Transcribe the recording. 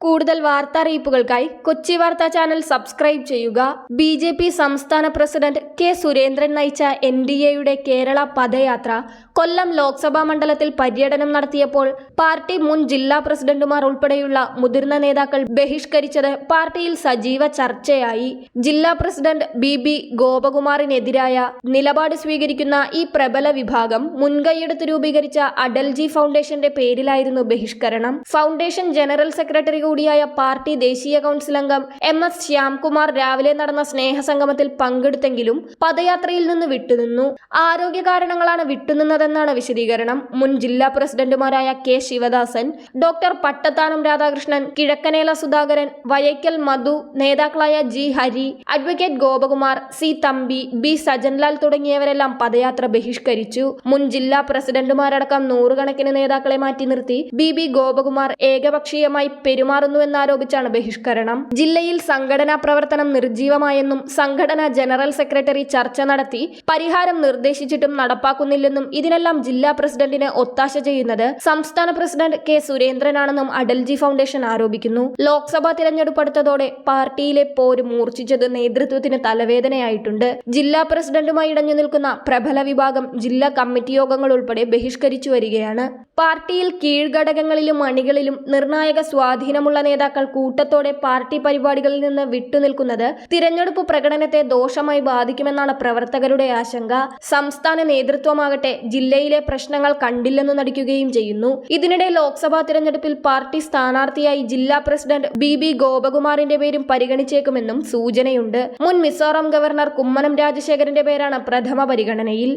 കൂടുതൽ വാർത്താറിയിപ്പുകൾക്കായി കൊച്ചി വാർത്താ channel subscribe ചെയ്യുക. BJP സംസ്ഥാന പ്രസിഡന്റ് കെ സുരേന്ദ്രൻ നയിച്ച NDAയുടെ കേരള പദയാത്ര കൊല്ലം ലോക്സഭാ മണ്ഡലത്തിൽ പര്യടനം നടത്തിയപ്പോൾ പാർട്ടി മുൻ ജില്ലാ പ്രസിഡന്റുമാർ ഉൾപ്പെടെയുള്ള മുതിർന്ന നേതാക്കൾ ബഹിഷ്കരിച്ചത് പാർട്ടിയിൽ സജീവ ചർച്ചയായി. ജില്ലാ പ്രസിഡന്റ് BB ഗോപകുമാറിനെതിരായ നിലപാട് സ്വീകരിക്കുന്ന ഈ പ്രബല വിഭാഗം മുൻകൈയെടുത്ത് രൂപീകരിച്ച അടൽജി ഫൗണ്ടേഷന്റെ പേരിലായിരുന്നു ബഹിഷ്കരണം. ഫൗണ്ടേഷൻ ജനറൽ സെക്രട്ടറി കൂടിയായ പാർട്ടി ദേശീയ കൗൺസിൽ അംഗം MS ശ്യാംകുമാർ രാവിലെ നടന്ന സ്നേഹസംഗമത്തിൽ പങ്കെടുത്തെങ്കിലും പദയാത്രയിൽ നിന്ന് വിട്ടുനിന്നു. ആരോഗ്യ കാരണങ്ങളാണ് വിട്ടുനിന്നതെന്നാണ് വിശദീകരണം. മുൻ ജില്ലാ പ്രസിഡന്റുമാരായ K ശിവദാസൻ, ഡോക്ടർ പട്ടത്താനം രാധാകൃഷ്ണൻ, കിഴക്കനേല സുധാകരൻ, വയക്കൽ മധു, നേതാക്കളായ G Hari, advocate Gopakumar, C Thampi, B Sajanlal തുടങ്ങിയവരെല്ലാം പദയാത്ര ബഹിഷ്കരിച്ചു. മുൻ ജില്ലാ പ്രസിഡന്റുമാരടക്കം നൂറുകണക്കിന് നേതാക്കളെ മാറ്റി നിർത്തി BB ഗോപകുമാർ ഏകപക്ഷീയമായി പെരുമാറുന്നുവെന്നാരോപിച്ചാണ് ബഹിഷ്കരണം. ജില്ലയിൽ സംഘടനാ പ്രവർത്തനം നിർജീവമായെന്നും സംഘടനാ ജനറൽ സെക്രട്ടറി ചർച്ച നടത്തി പരിഹാരം നിർദ്ദേശിച്ചിട്ടും നടപ്പാക്കുന്നില്ലെന്നും ഇതിനെല്ലാം ജില്ലാ പ്രസിഡന്റിന് ഒത്താശ ചെയ്യുന്നത് സംസ്ഥാന പ്രസിഡന്റ് K സുരേന്ദ്രനാണെന്നും അടൽജി ഫൗണ്ടേഷൻ ആരോപിക്കുന്നു. ലോക്സഭാ തിരഞ്ഞെടുപ്പ് അടുത്തതോടെ പാർട്ടിയിലെ പോര് മൂർച്ഛിച്ചത് നേതൃത്വത്തിന് തലവേദനയായിട്ടുണ്ട്. ജില്ലാ പ്രസിഡന്റുമായി ഇടഞ്ഞു നിൽക്കുന്ന പ്രബല വിഭാഗം ജില്ലാ കമ്മിറ്റി യോഗങ്ങൾ ഉൾപ്പെടെ ബഹിഷ്കരിച്ചു വരികയാണ്. പാർട്ടിയിൽ കീഴ്ഘടകങ്ങളിലും അണികളിലും നിർണായക സ്വാധീനമുള്ള നേതാക്കൾ കൂട്ടത്തോടെ പാർട്ടി പരിപാടികളിൽ നിന്ന് വിട്ടുനിൽക്കുന്നത് തിരഞ്ഞെടുപ്പ് പ്രകടനത്തെ ദോഷമായി ബാധിക്കുമെന്നാണ് പ്രവർത്തകരുടെ ആശങ്ക. സംസ്ഥാന നേതൃത്വമാകട്ടെ ജില്ലയിലെ പ്രശ്നങ്ങൾ കണ്ടില്ലെന്ന് നടിക്കുകയും ചെയ്യുന്നു. ഇതിനിടെ ലോക്സഭാ തിരഞ്ഞെടുപ്പിൽ പാർട്ടി സ്ഥാനാർത്ഥിയായി ജില്ലാ പ്രസിഡന്റ് BB ഗോപകുമാറിന്റെ പേരും പരിഗണിച്ചേക്കുമെന്നും സൂചനയുണ്ട്. മുൻ മിസോറാം ഗവർണർ കുമ്മനം രാജശേഖരന്റെ പേരാണ് പ്രഥമ പരിഗണനയിൽ.